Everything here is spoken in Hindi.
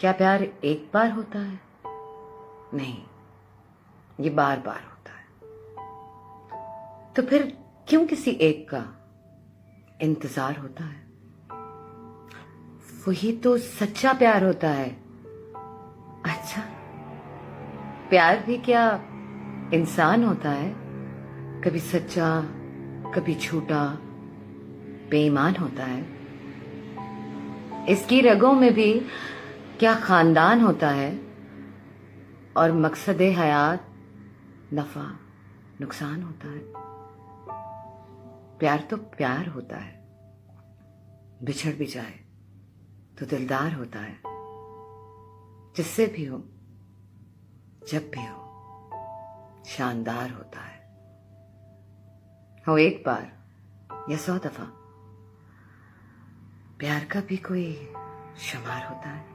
क्या प्यार एक बार होता है? नहीं, ये बार बार होता है। तो फिर क्यों किसी एक का इंतजार होता है? वही तो सच्चा प्यार होता है। अच्छा, प्यार भी क्या इंसान होता है? कभी सच्चा, कभी झूठा, बेईमान होता है। इसकी रगों में भी क्या खानदान होता है? और मकसद हयात नफा नुकसान होता है। प्यार तो प्यार होता है, बिछड़ भी जाए तो दिलदार होता है। जिससे भी हो, जब भी हो, शानदार होता है। हो एक बार या 100 दफा, प्यार का भी कोई शुमार होता है।